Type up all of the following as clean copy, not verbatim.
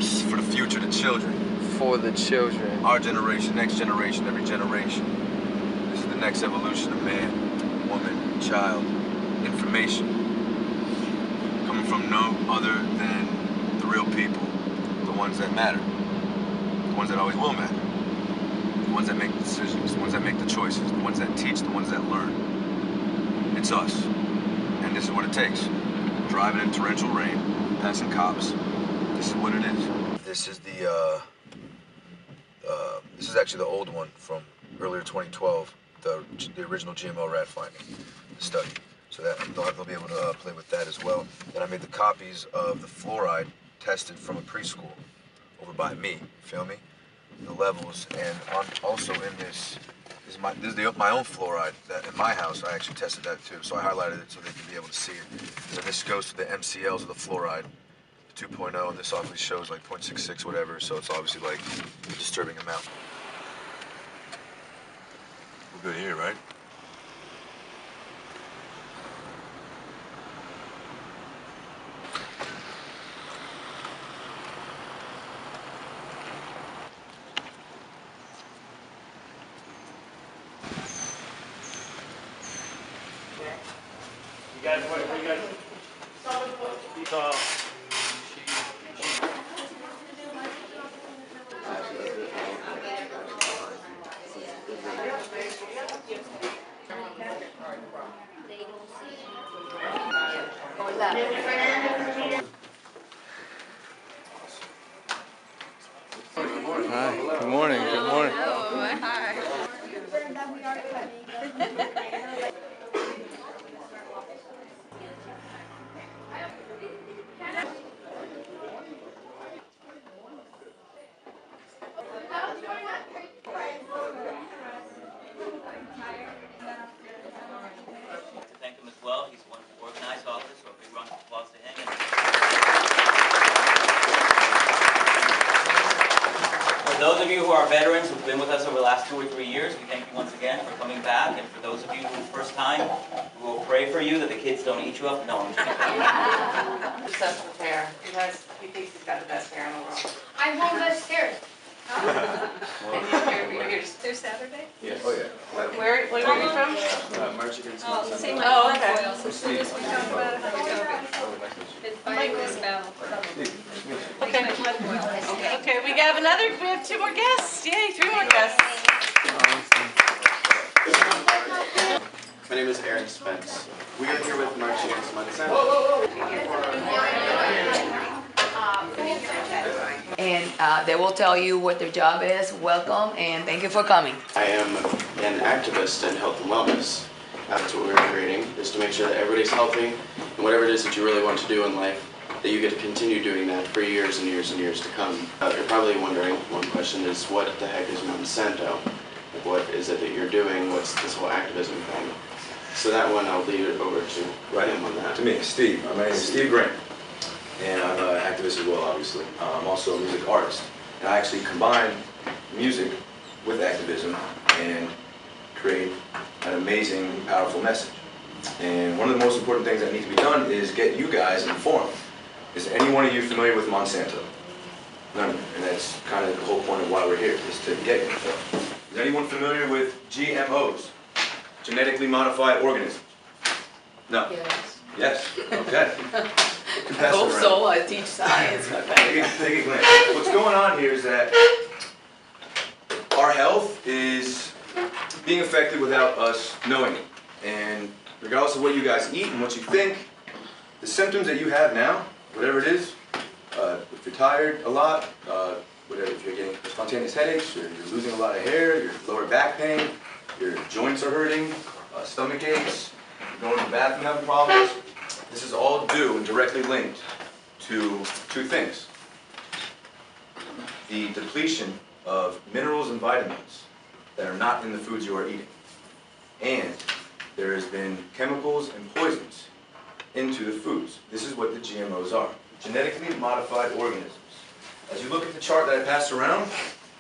This is for the future, the children. For the children. Our generation, next generation, every generation. This is the next evolution of man, woman, child. Information. Coming from no other than the real people. The ones that matter. The ones that always will matter. The ones that make decisions, the ones that make the choices, the ones that teach, the ones that learn. It's us. And this is what it takes. Driving in torrential rain, passing cops. This is what it is. This is this is actually the old one from earlier 2012, the original GMO rat finding study. So that they'll be able to play with that as well. Then I made the copies of the fluoride tested from a preschool over by me. Feel me? The levels, and also in this is my own fluoride that in my house I actually tested that too. So I highlighted it so they can be able to see it. And this goes to the MCLs of the fluoride. 2.0, and this obviously shows like 0.66 whatever, so it's obviously like a disturbing amount. We're good here, right? You guys, what you guys? Hi, good morning, good morning. Oh, hi. To thank him as well. He's the one who organized all this, so a big round of applause to him. For those of you who are veterans who've been with us over the last 2 or 3 years, we thank you once again for coming back. And for those of you who first time, we will pray for you that the kids don't eat you up. No, I'm just kidding. Obsessed with hair. He thinks he's got the best hair in the world. I'm home upstairs. And you're here this Saturday? Yes. Oh yeah. Where are you from? March against Oh, Monsanto. same okay. Okay, we have 2 more guests. Yay, 3 more guests. My name is Spence. We are here with March against Monsanto. And they will tell you what their job is. Welcome and thank you for coming. I am an activist in health and wellness. That's what we're creating, is to make sure that everybody's healthy and whatever it is that you really want to do in life, that you get to continue doing that for years and years and years to come. You're probably wondering, one question is, what the heck is Monsanto? Like, what is it that you're doing? What's this whole activism thing? So that one, I'll leave it over to him on that. To me, Steve. My name is Steve Grant, and I'm an activist as well, obviously. I'm also a music artist, and I actually combine music with activism and create an amazing, powerful message. And one of the most important things that needs to be done is get you guys informed. Is any one of you familiar with Monsanto? None of you. And that's kind of the whole point of why we're here, is to get you informed. Is anyone familiar with GMOs? Genetically modified organisms? No? Yes. Yes? Okay. I hope so. I teach science. Okay. Take a glance. What's going on here is that our health is being affected without us knowing it. And regardless of what you guys eat and what you think, the symptoms that you have now, whatever it is, if you're tired a lot, whatever, if you're getting spontaneous headaches, you're losing a lot of hair, your lower back pain, your joints are hurting, stomach aches, you're going to the bathroom having problems, this is all due and directly linked to 2 things. The depletion of minerals and vitamins that are not in the foods you are eating. And there has been chemicals and poisons into the foods. This is what the GMOs are. Genetically modified organisms. As you look at the chart that I passed around,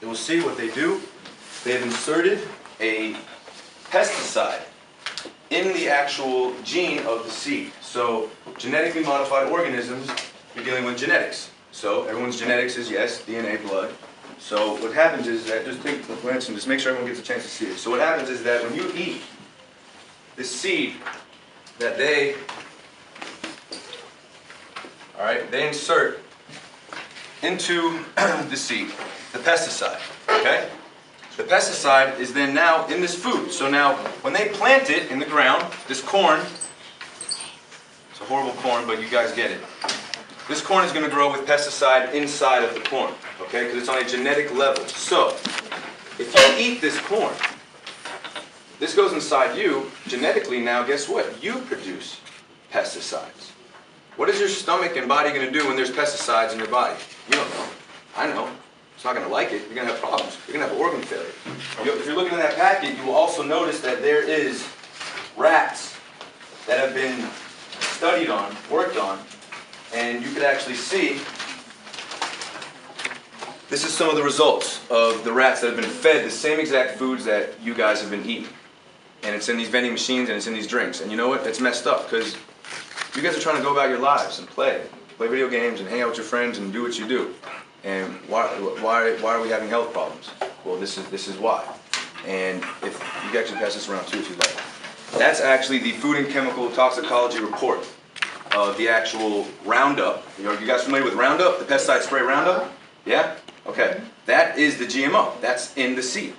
you will see what they do. They have inserted a pesticide in the actual gene of the seed. So genetically modified organisms, you're dealing with genetics. So everyone's genetics is yes, DNA, blood. So what happens is that, just take the glance and just make sure everyone gets a chance to see it. So what happens is that when you eat this seed that they insert into the seed, the pesticide, okay? The pesticide is then now in this food. So now, when they plant it in the ground, this corn, it's a horrible corn, but you guys get it. This corn is going to grow with pesticide inside of the corn, okay? Because it's on a genetic level. So, if you eat this corn, this goes inside you, genetically now, guess what? You produce pesticides. What is your stomach and body going to do when there's pesticides in your body? You don't know. I know. It's not going to like it. You're going to have problems. You're going to have organ failure. If you're looking at that packet, you will also notice that there is rats that have been studied on, worked on, and you could actually see this is some of the results of the rats that have been fed the same exact foods that you guys have been eating. And it's in these vending machines and it's in these drinks. And you know what? It's messed up because you guys are trying to go about your lives and play video games and hang out with your friends and do what you do. And why are we having health problems? Well, this is why. And if you can actually pass this around too if you'd like. That's actually the Food and Chemical Toxicology Report of the actual Roundup. You guys familiar with Roundup, the pesticide spray Roundup? Yeah? Okay. That is the GMO. That's in the seed.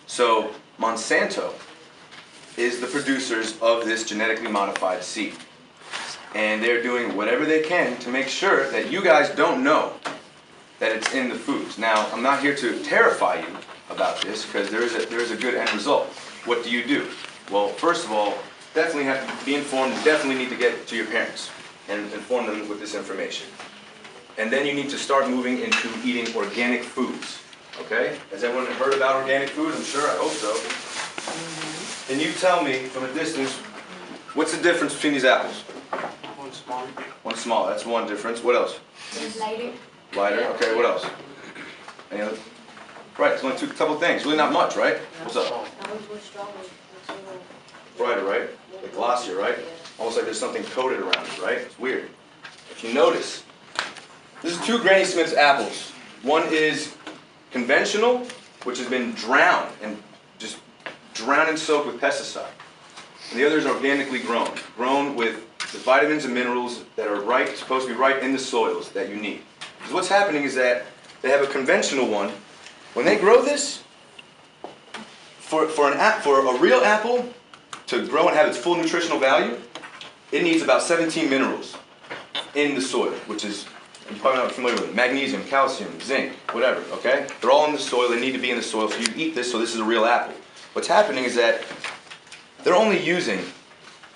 So Monsanto is the producers of this genetically modified seed. And they're doing whatever they can to make sure that you guys don't know that it's in the foods. Now, I'm not here to terrify you about this because there is a good end result. What do you do? Well, first of all, definitely have to be informed. You definitely need to get to your parents and inform them with this information. And then you need to start moving into eating organic foods. Okay? Has everyone heard about organic food? I'm sure, I hope so. Can you tell me from a distance, what's the difference between these apples? One small. One small, that's one difference. What else? It's lighter. Lighter, okay, what else? Any other? Right, it's only couple things. Really not much, right? What's up? Brighter, right? Like glossier, right? Almost like there's something coated around it, right? It's weird. If you notice, this is 2 Granny Smith's apples. One is conventional, which has been drowned and just drowned and soaked with pesticide. And the other is organically grown with the vitamins and minerals that are supposed to be right in the soils that you need. Because what's happening is that they have a conventional one. When they grow this, for a real apple to grow and have its full nutritional value, it needs about 17 minerals in the soil, which is, you're probably not familiar with it, magnesium, calcium, zinc, whatever, okay? They're all in the soil, they need to be in the soil, so you eat this, so this is a real apple. What's happening is that they're only using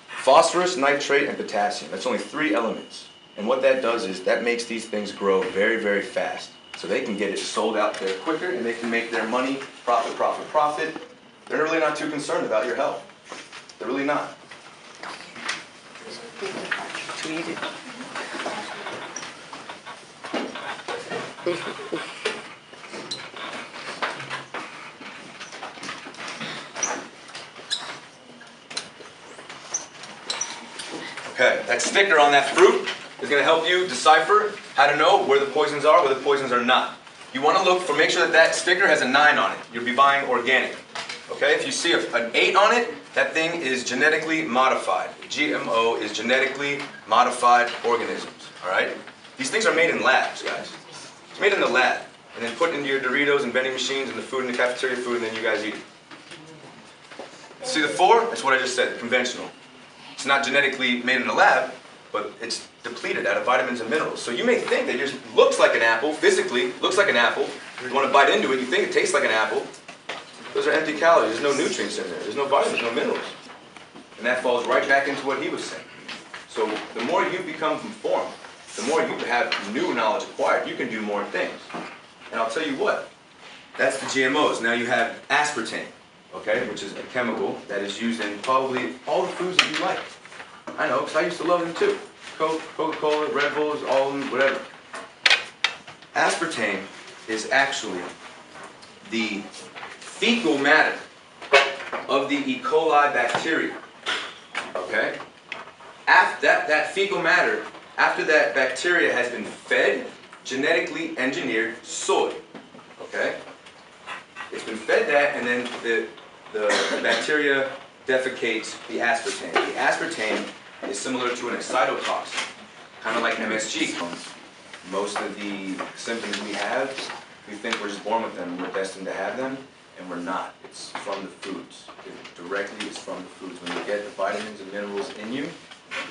phosphorus, nitrate, and potassium. That's only 3 elements. And what that does is that makes these things grow very, very fast. So they can get it sold out there quicker and they can make their money, profit, profit, profit. They're really not too concerned about your health. They're really not. Okay, that sticker on that fruit is going to help you decipher how to know where the poisons are, where the poisons are not. You want to look for, make sure that that sticker has a 9 on it. You'll be buying organic. Okay, if you see an 8 on it, that thing is genetically modified. GMO is genetically modified organisms. All right? These things are made in labs, guys. It's made in the lab, and then put into your Doritos and vending machines and the food in the cafeteria food, and then you guys eat it. See the 4? That's what I just said, conventional. It's not genetically made in a lab, but it's depleted out of vitamins and minerals. So you may think that yours looks like an apple, physically looks like an apple. You want to bite into it, you think it tastes like an apple. Those are empty calories. There's no nutrients in there. There's no vitamins, no minerals. And that falls right back into what he was saying. So the more you become informed, the more you have new knowledge acquired, you can do more things. And I'll tell you what, that's the GMOs. Now you have aspartame, okay, which is a chemical that is used in probably all the foods that you like. I know, because I used to love them too. Coke, Coca-Cola, Red Bulls, all of them, whatever. Aspartame is actually the fecal matter of the E. coli bacteria, okay? After that fecal matter, after that bacteria has been fed genetically engineered soy, okay? It's been fed that, and then the bacteria defecates the aspartame. The aspartame is similar to an excitotoxin, kind of like MSG. Most of the symptoms we have, we think we're just born with them, we're destined to have them, and we're not. It's from the foods. It directly is from the foods. When you get the vitamins and minerals in you,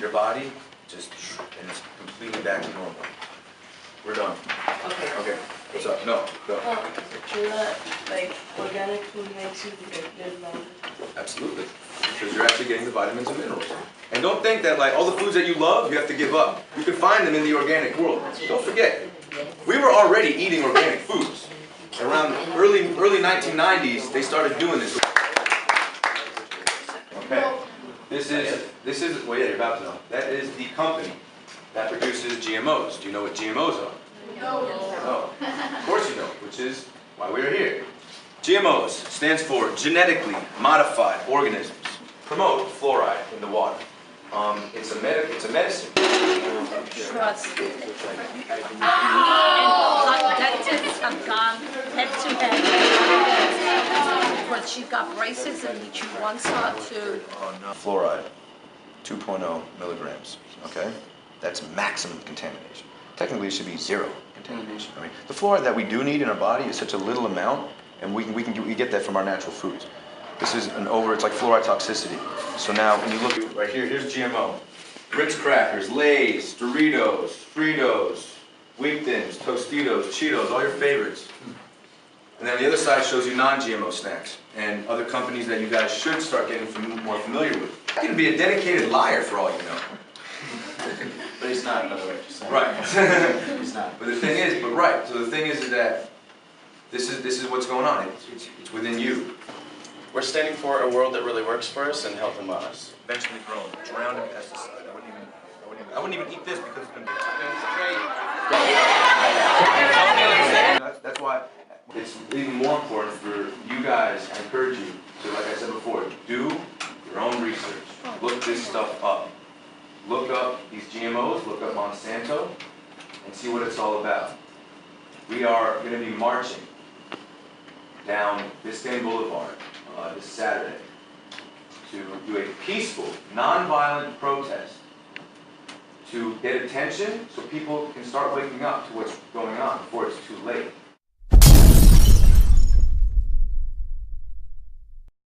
your body, and it's completely back to normal. We're done. Okay. Okay, what's up? No, go. You're not, like, organic food makes you live longer. Absolutely. Because you're actually getting the vitamins and minerals. And don't think that like all the foods that you love, you have to give up. You can find them in the organic world. Don't forget, we were already eating organic foods. Around early 1990s, they started doing this. Okay. This is, well yeah, you're about to know. That is the company that produces GMOs. Do you know what GMOs are? No. Of course you know, which is why we're here. GMOs stands for genetically modified organisms. Promote fluoride in the water. It's a medicine. Trust. And dentists have gone head to head because she got braces and she wants her to. Fluoride, 2.0 milligrams. Okay, that's maximum contamination. Technically, it should be zero contamination. I mean, the fluoride that we do need in our body is such a little amount, and we get that from our natural foods. This is it's like fluoride toxicity. So now, when you look right here, here's GMO. Ritz crackers, Lay's, Doritos, Fritos, Wheat Thins, Tostitos, Cheetos, all your favorites. And then on the other side shows you non-GMO snacks and other companies that you guys should start getting more familiar with. I can be a dedicated liar for all you know. But he's not, by the way. Right. He's not. But the thing is, right. So the thing is that this is what's going on. It's within you. We're standing for a world that really works for us and health and wellness. Eventually grown, drowned in pesticide. I wouldn't even eat this because it's been. That's why it's even more important for you guys. I encourage you to, like I said before, do your own research. Look this stuff up. Look up these GMOs. Look up Monsanto, and see what it's all about. We are going to be marching down Biscayne Boulevard this Saturday to do a peaceful, non-violent protest to get attention so people can start waking up to what's going on before it's too late.